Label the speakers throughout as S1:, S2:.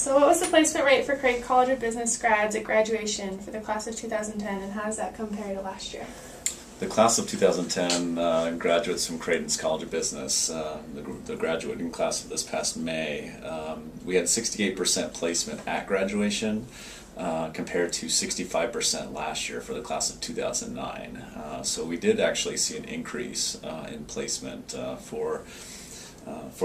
S1: So what was the placement rate for Creighton College of Business grads at graduation for the class of 2010, and how does that compare to last year?
S2: The class of 2010 graduates from Creighton's College of Business, the graduating class of this past May, we had 68% placement at graduation compared to 65% last year for the class of 2009. So we did actually see an increase in placement for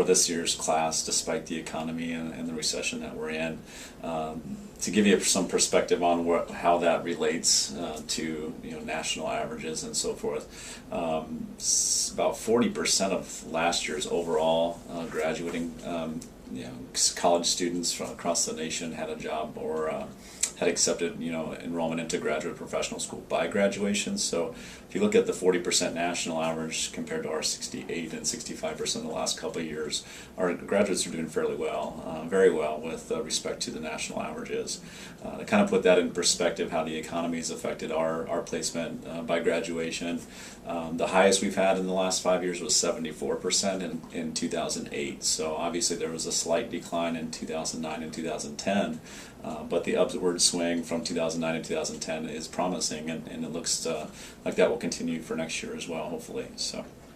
S2: this year's class, despite the economy and the recession that we're in. To give you some perspective on how that relates to national averages and so forth, about 40% of last year's overall graduating college students from across the nation had a job or had accepted enrollment into graduate professional school by graduation. So if you look at the 40% national average compared to our 68 and 65% in the last couple of years, our graduates are doing fairly well, very well with respect to the national averages. To kind of put that in perspective, how the economy has affected our placement by graduation, the highest we've had in the last 5 years was 74% in 2008. So obviously there was a slight decline in 2009 and 2010, but the upward swing from 2009 and 2010 is promising, and it looks like that will continue for next year as well, hopefully.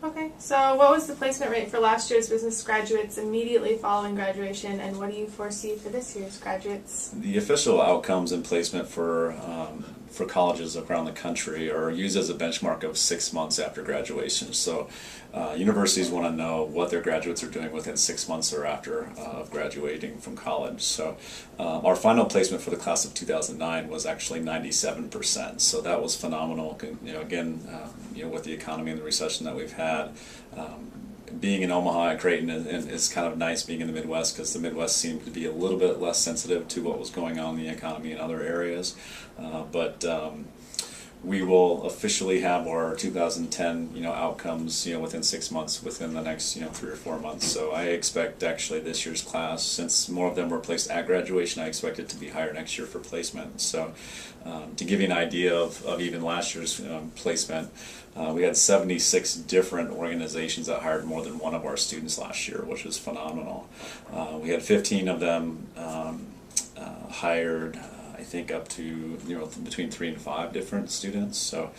S1: Okay, so what was the placement rate for last year's business graduates immediately following graduation, and what do you foresee for this year's graduates?
S2: The official outcomes in placement for colleges around the country are used as a benchmark of 6 months after graduation. So universities want to know what their graduates are doing within 6 months or after of graduating from college. So our final placement for the class of 2009 was actually 97%. So that was phenomenal. Again, with the economy and the recession that we've had, being in Omaha at Creighton is kind of nice being in the Midwest, because the Midwest seemed to be a little bit less sensitive to what was going on in the economy in other areas. But we will officially have our 2010 outcomes within 6 months, within the next 3 or 4 months. So I expect actually this year's class, since more of them were placed at graduation, I expect it to be higher next year for placement. So to give you an idea of even last year's placement, we had 76 different organizations that hired more than one of our students last year, which was phenomenal. We had 15 of them hired, I think, up to between 3 and 5 different students. So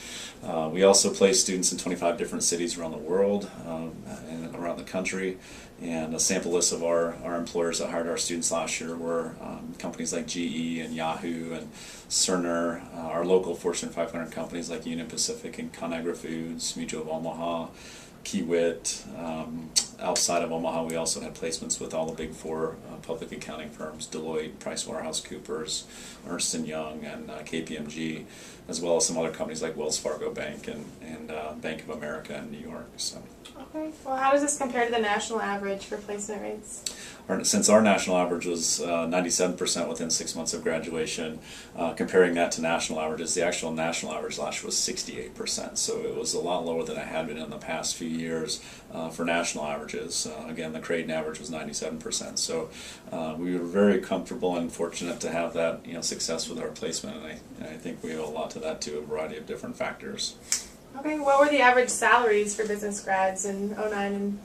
S2: we also placed students in 25 different cities around the world and around the country. And a sample list of our employers that hired our students last year were companies like GE and Yahoo and Cerner, our local Fortune 500 companies like Union Pacific and Conagra Foods, Mutual of Omaha, Kiewit. Outside of Omaha, we also had placements with all the big 4 public accounting firms: Deloitte, PricewaterhouseCoopers, Ernst & Young, and KPMG, as well as some other companies like Wells Fargo Bank and Bank of America in New York. So.
S1: Okay, well, how does this compare to the national average for placement rates?
S2: Since our national average was 97% within 6 months of graduation, comparing that to national averages, the actual national average last year was 68%. So it was a lot lower than it had been in the past few years for national averages. Again, the Creighton average was 97%. So we were very comfortable and fortunate to have that success with our placement, and I think we owe a lot to that, to a variety of different factors.
S1: Okay, what were the average salaries for business grads in 2009 and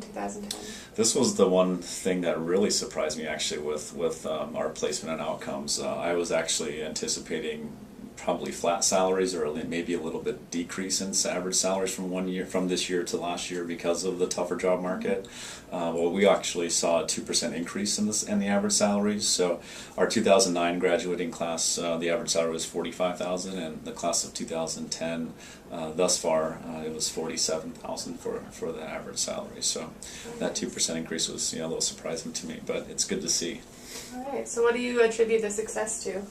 S1: 2010?
S2: This was the one thing that really surprised me, actually, with our placement and outcomes. I was actually anticipating probably flat salaries, or maybe a little bit decrease in average salaries from this year to last year because of the tougher job market. Well, we actually saw a 2% increase in the average salaries. So our 2009 graduating class, the average salary was $45,000, and the class of 2010 thus far it was $47,000 for the average salary. So that 2% increase was a little surprising to me, but it's good to see.
S1: All right. So what do you attribute the success to?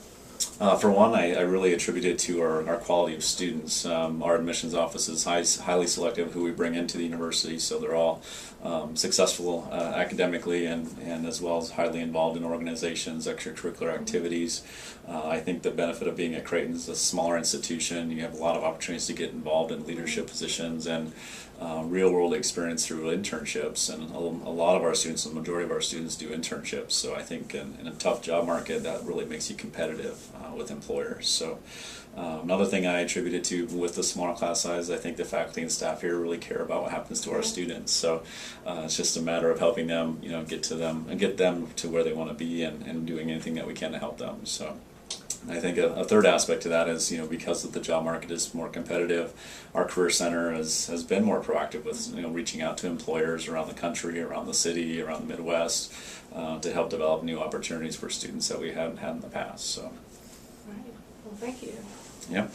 S2: For one, I really attribute it to our quality of students. Our admissions office is highly selective who we bring into the university, so they're all successful academically and as well as highly involved in organizations, extracurricular activities. I think the benefit of being at Creighton is a smaller institution. You have a lot of opportunities to get involved in leadership positions and real-world experience through internships, and a lot of our students, the majority of our students, do internships. So I think in a tough job market, that really makes you competitive with employers. So another thing I attributed to with the smaller class size, I think the faculty and staff here really care about what happens to our students. So it's just a matter of helping them, get to them and get them to where they want to be, and doing anything that we can to help them. So I think a third aspect to that is, because the job market is more competitive, our Career Center has been more proactive with, reaching out to employers around the country, around the city, around the Midwest, to help develop new opportunities for students that we hadn't had in the past. So,
S1: Right. Well, thank you.
S2: yeah.